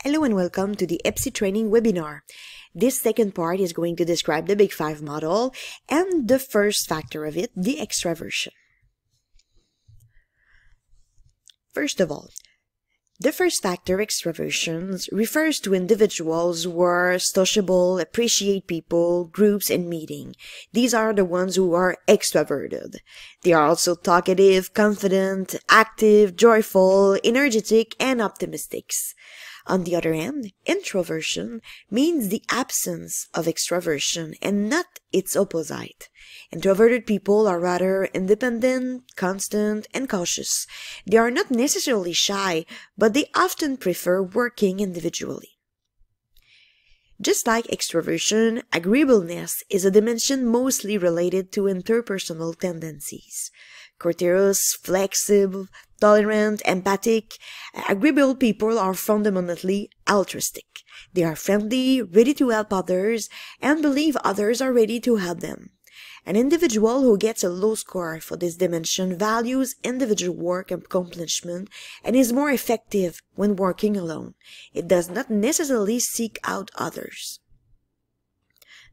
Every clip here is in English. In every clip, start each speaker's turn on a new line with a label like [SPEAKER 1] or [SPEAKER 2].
[SPEAKER 1] Hello and welcome to the EPSI training webinar. This second part is going to describe the Big Five model and the first factor of it, the extraversion. First of all, the first factor, extraversion, refers to individuals who are sociable, appreciate people, groups, and meeting. These are the ones who are extraverted. They are also talkative, confident, active, joyful, energetic, and optimistic. On the other hand, introversion means the absence of extraversion and not its opposite. Introverted people are rather independent, constant, and cautious. They are not necessarily shy, but they often prefer working individually. Just like extraversion, agreeableness is a dimension mostly related to interpersonal tendencies. Courteous, flexible, tolerant, empathic, agreeable people are fundamentally altruistic. They are friendly, ready to help others, and believe others are ready to help them. An individual who gets a low score for this dimension values individual work accomplishment and is more effective when working alone. It does not necessarily seek out others.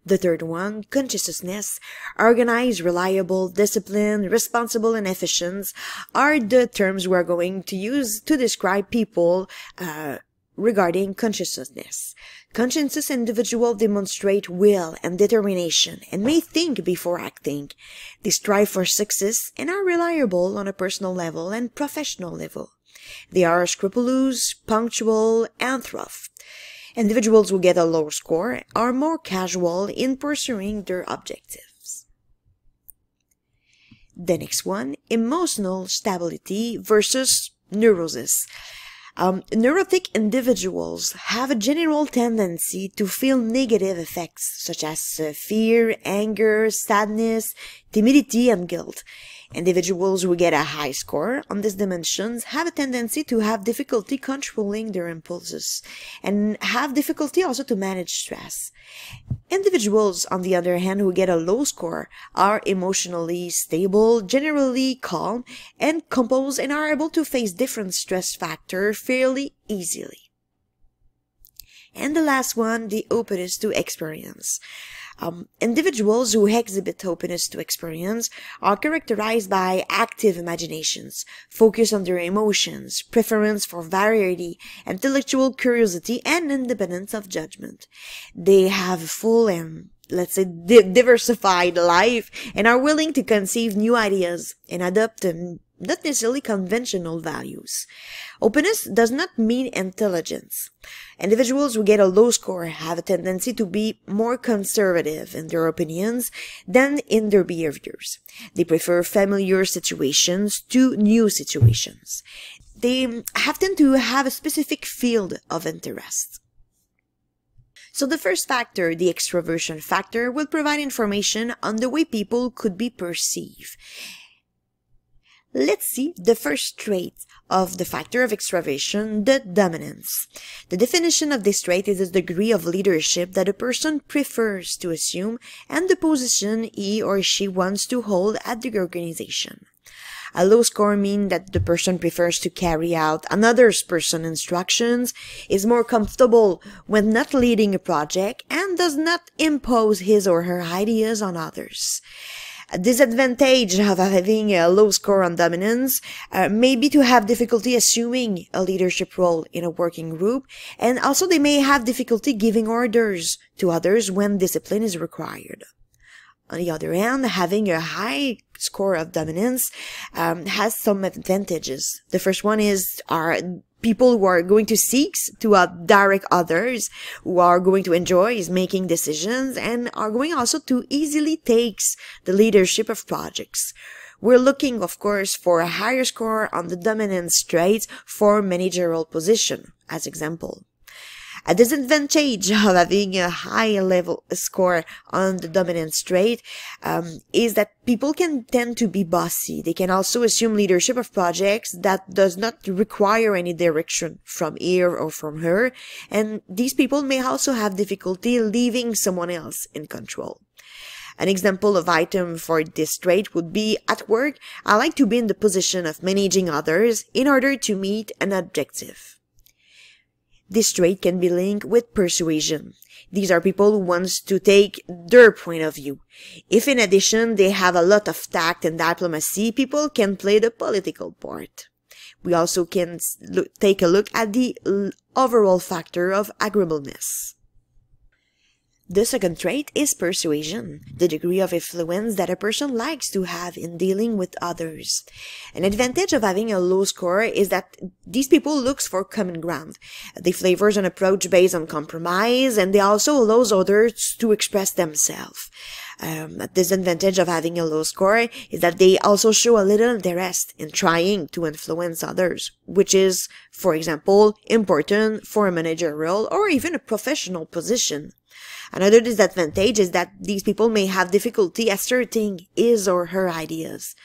[SPEAKER 1] The third one, conscientiousness, organized, reliable, disciplined, responsible, and efficient are the terms we're going to use to describe people regarding conscientiousness. Conscientious individuals demonstrate will and determination and may think before acting. They strive for success and are reliable on a personal level and professional level. They are scrupulous, punctual, and thorough. Individuals who get a low score are more casual in pursuing their objectives. The next one, emotional stability versus neurosis. Neurotic individuals have a general tendency to feel negative effects such as fear, anger, sadness, timidity, and guilt. Individuals who get a high score on these dimensions have a tendency to have difficulty controlling their impulses and have difficulty also to manage stress. Individuals, on the other hand, who get a low score are emotionally stable, generally calm, and composed and are able to face different stress factors fairly easily. And the last one, the openness to experience. Individuals who exhibit openness to experience are characterized by active imaginations, focus on their emotions, preference for variety, intellectual curiosity, and independence of judgment. They have a full and, let's say, diversified life and are willing to conceive new ideas and adopt not necessarily conventional values. Openness does not mean intelligence. Individuals who get a low score have a tendency to be more conservative in their opinions than in their behaviors. They prefer familiar situations to new situations. They tend to have a specific field of interest. So the first factor, the extraversion factor, will provide information on the way people could be perceived. Let's see the first trait of the factor of extraversion, the dominance. The definition of this trait is the degree of leadership that a person prefers to assume and the position he or she wants to hold at the organization. A low score means that the person prefers to carry out another person's instructions, is more comfortable when not leading a project, and does not impose his or her ideas on others. A disadvantage of having a low score on dominance may be to have difficulty assuming a leadership role in a working group, and also they may have difficulty giving orders to others when discipline is required. On the other hand, having a high score of dominance has some advantages. The first one is people who are going to seek to direct others, who are going to enjoy is making decisions, and are going also to easily take the leadership of projects. We're looking, of course, for a higher score on the dominance trait for managerial position, as example. A disadvantage of having a high level score on the dominance trait is that people can tend to be bossy. They can also assume leadership of projects that does not require any direction from here or from her, and these people may also have difficulty leaving someone else in control. An example of item for this trait would be, at work, I like to be in the position of managing others in order to meet an objective. This trait can be linked with persuasion. These are people who want to take their point of view. If in addition they have a lot of tact and diplomacy, people can play the political part. We also can take a look at the overall factor of agreeableness. The second trait is persuasion, the degree of influence that a person likes to have in dealing with others. An advantage of having a low score is that these people look for common ground. They favor an approach based on compromise, and they also allow others to express themselves. A disadvantage of having a low score is that they also show a little interest in trying to influence others, which is, for example, important for a managerial or even a professional position. Another disadvantage is that these people may have difficulty asserting his or her ideas.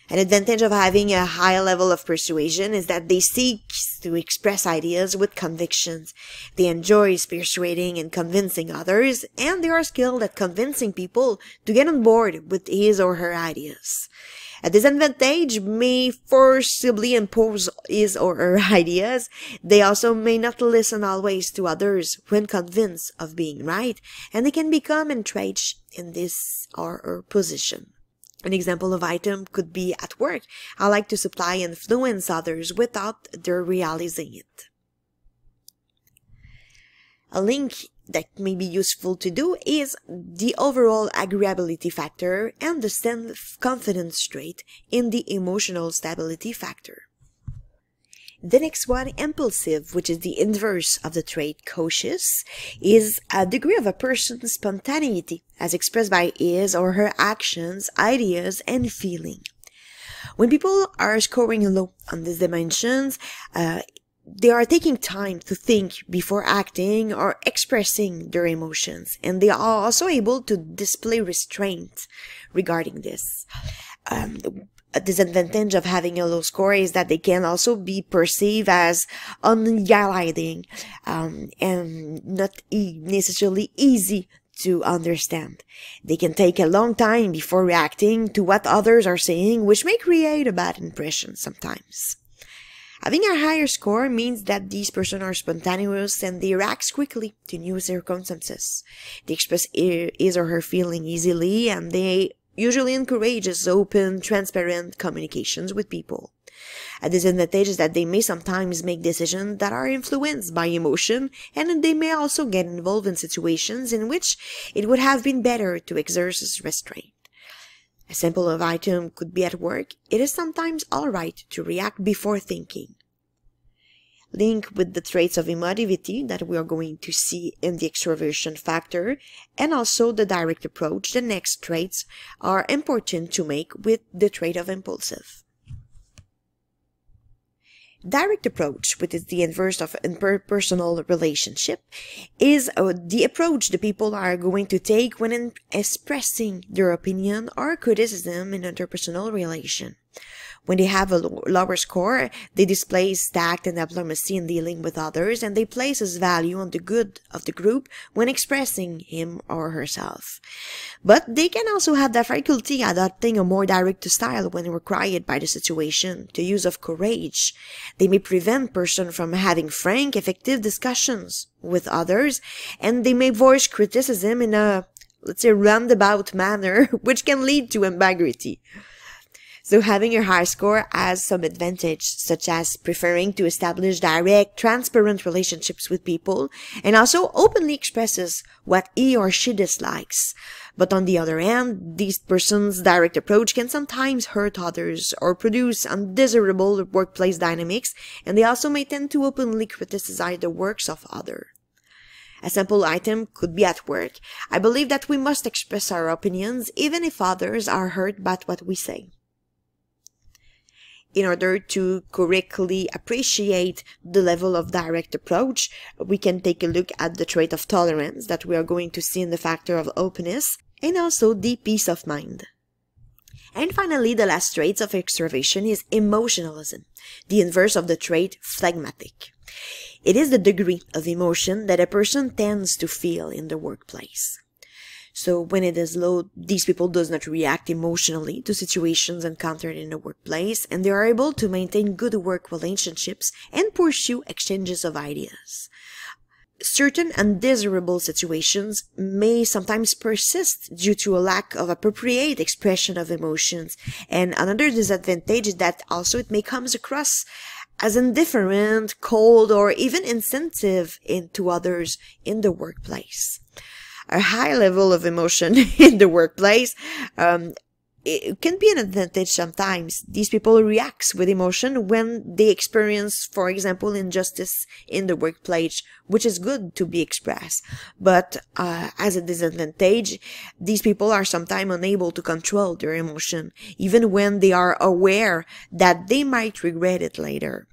[SPEAKER 1] An advantage of having a high level of persuasion is that they seek to express ideas with convictions. They enjoy persuading and convincing others, and they are skilled at convincing people to get on board with his or her ideas. A disadvantage may forcibly impose his or her ideas. They also may not listen always to others when convinced of being right, and they can become entrenched in this or her position. An example of item could be at work. I like to supply and influence others without their realizing it. A link that may be useful to do is the overall agreeability factor and the self-confidence trait in the emotional stability factor. The next one, impulsive, which is the inverse of the trait cautious, is a degree of a person's spontaneity as expressed by his or her actions, ideas, and feeling. When people are scoring low on these dimensions, they are taking time to think before acting or expressing their emotions, and they are also able to display restraint regarding this. A disadvantage of having a low score is that they can also be perceived as unrealizing and not necessarily easy to understand. They can take a long time before reacting to what others are saying, which may create a bad impression sometimes. Having a higher score means that these persons are spontaneous and they react quickly to new circumstances. They express his or her feeling easily, and they usually encourages open, transparent communications with people. A disadvantage is that they may sometimes make decisions that are influenced by emotion, and they may also get involved in situations in which it would have been better to exert restraint. A sample of item could be at work. It is sometimes alright to react before thinking. Link with the traits of emotivity that we are going to see in the extraversion factor, and also the direct approach. The next traits are important to make with the trait of impulsive. Direct approach, which is the inverse of interpersonal relationship, is the approach the people are going to take when expressing their opinion or criticism in interpersonal relation. When they have a lower score, they display tact and diplomacy in dealing with others, and they place value on the good of the group when expressing him or herself. But they can also have difficulty adopting a more direct style when required by the situation. The use of courage. They may prevent persons from having frank, effective discussions with others, and they may voice criticism in a, let's say, roundabout manner, which can lead to ambiguity. So having a high score has some advantage, such as preferring to establish direct, transparent relationships with people, and also openly expresses what he or she dislikes. But on the other hand, these persons' direct approach can sometimes hurt others or produce undesirable workplace dynamics, and they also may tend to openly criticize the works of others. A sample item could be at work. I believe that we must express our opinions even if others are hurt by what we say. In order to correctly appreciate the level of direct approach, we can take a look at the trait of tolerance that we are going to see in the factor of openness, and also the peace of mind. And finally, the last trait of extraversion is emotionalism, the inverse of the trait phlegmatic. It is the degree of emotion that a person tends to feel in the workplace. So when it is low, these people does not react emotionally to situations encountered in the workplace, and they are able to maintain good work relationships and pursue exchanges of ideas. Certain undesirable situations may sometimes persist due to a lack of appropriate expression of emotions, and another disadvantage is that also it may come across as indifferent, cold, or even insensitive to others in the workplace. A high level of emotion in the workplace it can be an advantage sometimes. These people react with emotion when they experience, for example, injustice in the workplace, which is good to be expressed. But as a disadvantage, these people are sometimes unable to control their emotion, even when they are aware that they might regret it later.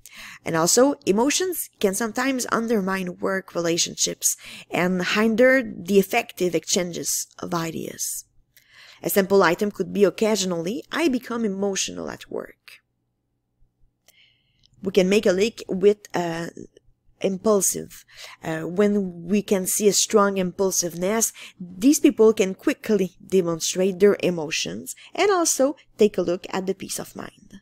[SPEAKER 1] And also, emotions can sometimes undermine work relationships and hinder the effective exchanges of ideas. A simple item could be occasionally, I become emotional at work. We can make a link with impulsive. When we can see a strong impulsiveness, these people can quickly demonstrate their emotions and also take a look at the peace of mind.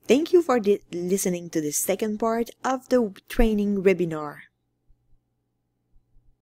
[SPEAKER 1] Thank you for listening to the second part of the training webinar.